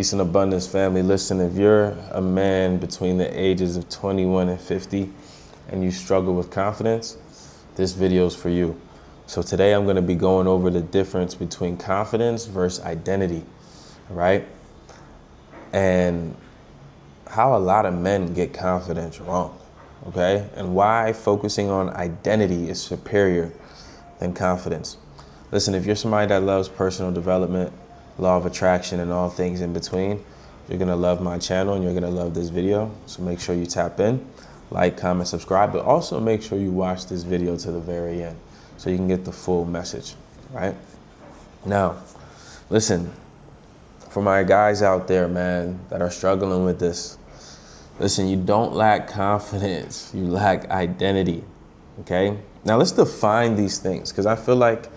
Peace and abundance, family. Listen, if you're a man between the ages of 21 and 50 and you struggle with confidence, this video is for you. So today I'm going to be going over the difference between confidence versus identity, right? And how a lot of men get confidence wrong, okay? And why focusing on identity is superior than confidence. Listen, if you're somebody that loves personal development, law of attraction, and all things in between, you're gonna love my channel and you're gonna love this video. So make sure you tap in, like, comment, subscribe, but also make sure you watch this video to the very end so you can get the full message, right? Now, listen, for my guys out there, man, that are struggling with this, listen, you don't lack confidence, you lack identity, okay? Now let's define these things, because I feel like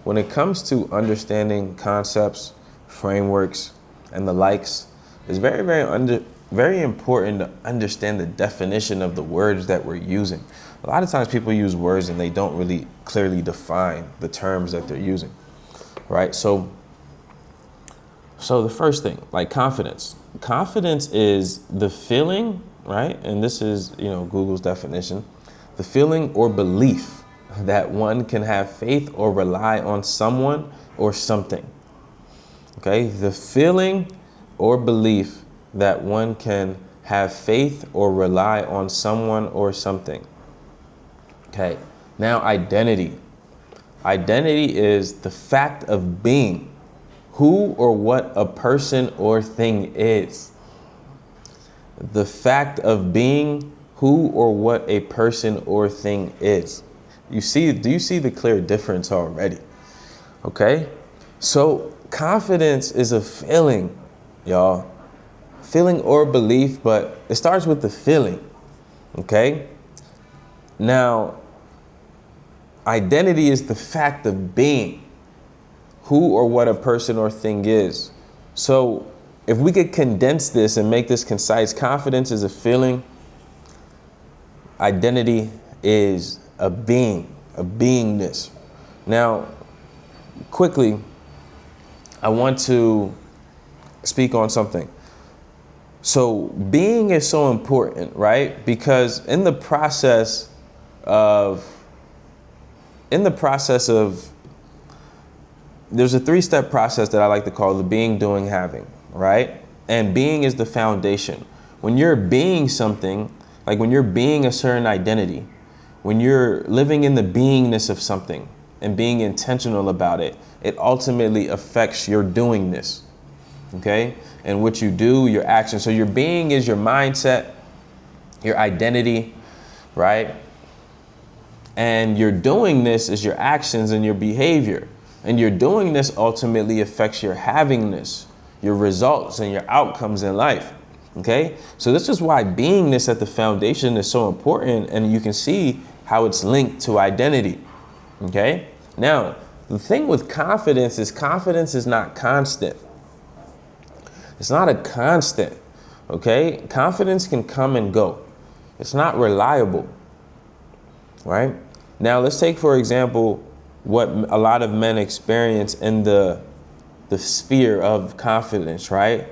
when it comes to understanding concepts, frameworks, and the likes, it's very important to understand the definition of the words that we're using. A lot of times people use words and they don't really clearly define the terms that they're using, right? So the first thing, like confidence. Confidence is the feeling, right? And this is, Google's definition, the feeling or belief that one can have faith or rely on someone or something. Okay, the feeling or belief that one can have faith or rely on someone or something. Okay, now identity. Identity is the fact of being, who or what a person or thing is. The fact of being who or what a person or thing is. Do you see the clear difference already? Okay, so confidence is a feeling, y'all. Feeling or belief, but it starts with the feeling, okay? Now, identity is the fact of being, who or what a person or thing is. So if we could condense this and make this concise, confidence is a feeling, identity is a being, a beingness. Now, quickly, I want to speak on something. So being is so important, right? Because in the process of, there's a 3-step process that I like to call the being, doing, having, right? And being is the foundation. When you're being something, like when you're being a certain identity, when you're living in the beingness of something and being intentional about it, it ultimately affects your doingness, okay? And what you do, your action. So your being is your mindset, your identity, right? And your doingness is your actions and your behavior. And your doingness ultimately affects your havingness, your results and your outcomes in life, okay? So this is why beingness at the foundation is so important, and you can see how it's linked to identity, okay? Now, the thing with confidence is not constant. It's not a constant, okay? Confidence can come and go. It's not reliable, right? Now, let's take, for example, what a lot of men experience in the sphere of confidence, right?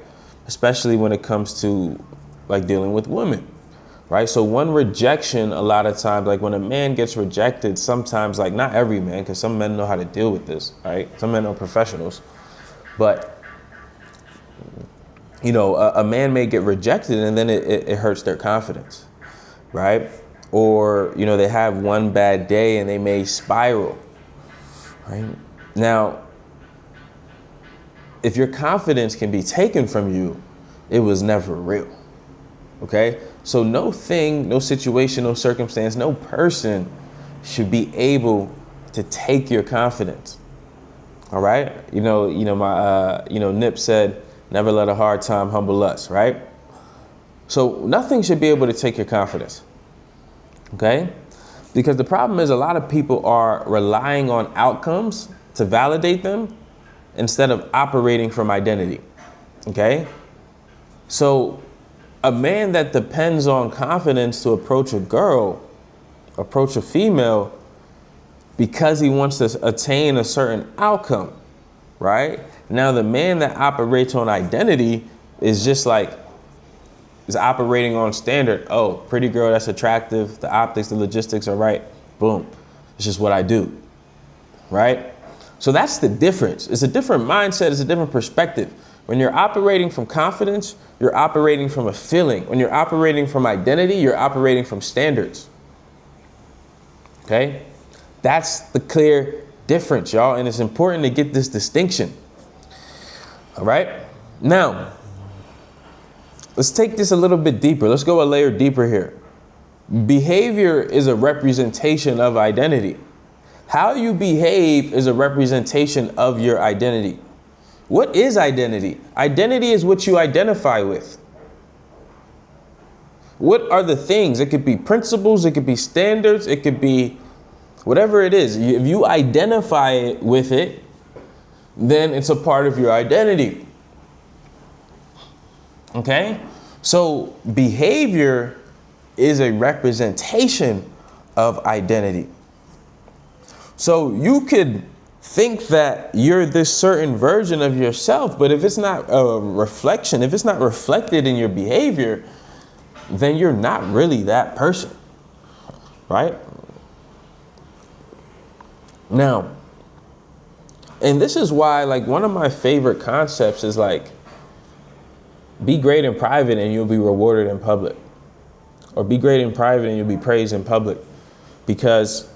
Especially when it comes to like dealing with women, right? So one rejection, a lot of times, like when a man gets rejected, sometimes, like not every man, because some men know how to deal with this, right? Some men are professionals, but a man may get rejected and then it hurts their confidence, right? Or, they have one bad day and they may spiral, right? Now, if your confidence can be taken from you, it was never real, okay? So no thing, no situation, no circumstance, no person should be able to take your confidence, all right? Nip said, never let a hard time humble us, right? So nothing should be able to take your confidence, okay? Because the problem is a lot of people are relying on outcomes to validate them instead of operating from identity, okay? So a man that depends on confidence to approach a girl, approach a female, because he wants to attain a certain outcome, right? Now, the man that operates on identity is just like, is operating on standard. Oh, pretty girl, that's attractive. The optics, the logistics are right. Boom. It's just what I do, right? So that's the difference. It's a different mindset. It's a different perspective. When you're operating from confidence, you're operating from a feeling. When you're operating from identity, you're operating from standards. Okay? That's the clear difference, y'all. And it's important to get this distinction. All right? Now, let's take this a little bit deeper. Let's go a layer deeper here. Behavior is a representation of identity. How you behave is a representation of your identity. What is identity? Identity is what you identify with. What are the things? It could be principles, it could be standards, it could be whatever it is. If you identify with it, then it's a part of your identity. Okay? So behavior is a representation of identity. So you could think that you're this certain version of yourself, but if it's not a reflection, if it's not reflected in your behavior, then you're not really that person, right? Now, and this is why, like, one of my favorite concepts is like, be great in private and you'll be rewarded in public. Or be great in private and you'll be praised in public. Because,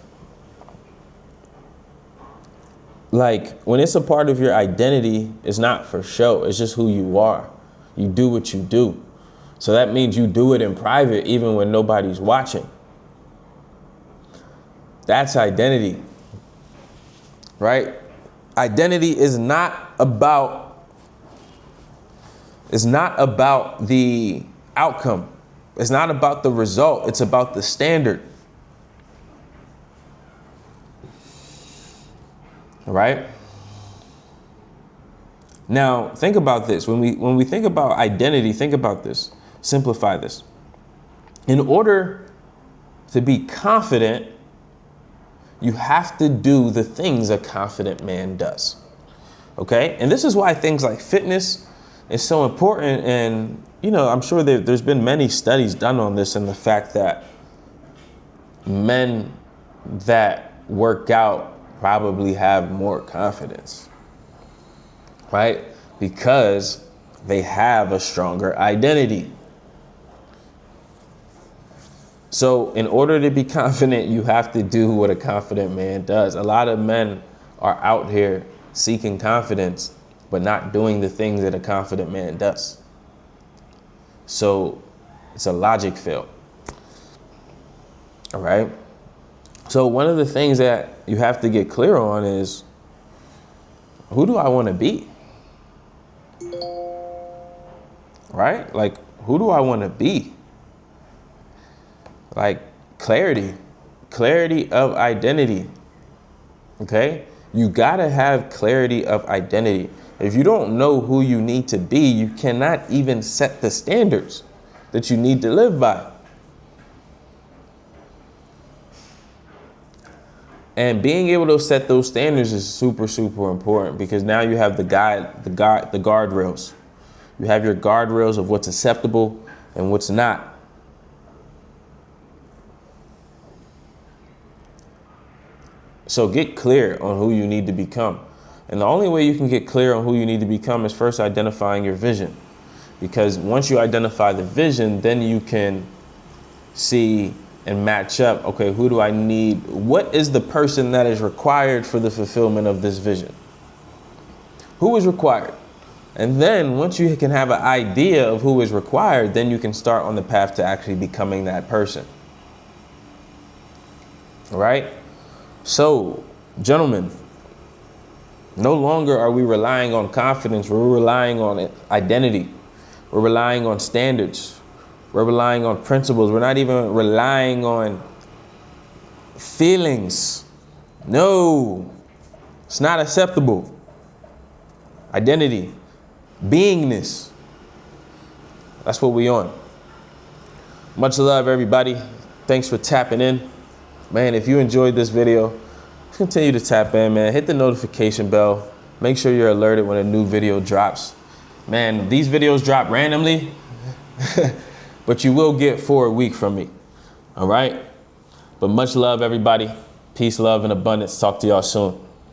like, when it's a part of your identity, it's not for show. It's just who you are. You do what you do. So that means you do it in private even when nobody's watching. That's identity, right? Identity is not about the outcome. It's not about the result. It's about the standard. Right? Now, think about this. When we think about identity, think about this. Simplify this. In order to be confident, you have to do the things a confident man does. Okay? And this is why things like fitness is so important. And, you know, I'm sure there's been many studies done on this and the fact that men that work out probably have more confidence, right? Because they have a stronger identity. So in order to be confident, you have to do what a confident man does. A lot of men are out here seeking confidence, but not doing the things that a confident man does. So it's a logic fail. All right? So one of the things that you have to get clear on is, who do I want to be? Right? Like, who do I want to be? Like, clarity of identity. Okay? You gotta have clarity of identity. If you don't know who you need to be, you cannot even set the standards that you need to live by. And being able to set those standards is super, super important, because now you have the guardrails. You have your guardrails of what's acceptable and what's not. So get clear on who you need to become. And the only way you can get clear on who you need to become is first identifying your vision. Because once you identify the vision, then you can see and match up, okay, who do I need? What is the person that is required for the fulfillment of this vision? Who is required? And then once you can have an idea of who is required, then you can start on the path to actually becoming that person. All right? So, gentlemen, no longer are we relying on confidence. We're relying on identity. We're relying on standards. We're relying on principles. We're not even relying on feelings. No, it's not acceptable. Identity, beingness. That's what we on. Much love, everybody. Thanks for tapping in. Man, if you enjoyed this video, continue to tap in, man. Hit the notification bell. Make sure you're alerted when a new video drops. Man, these videos drop randomly, but you will get 4 a week from me, all right? But much love, everybody. Peace, love, and abundance. Talk to y'all soon.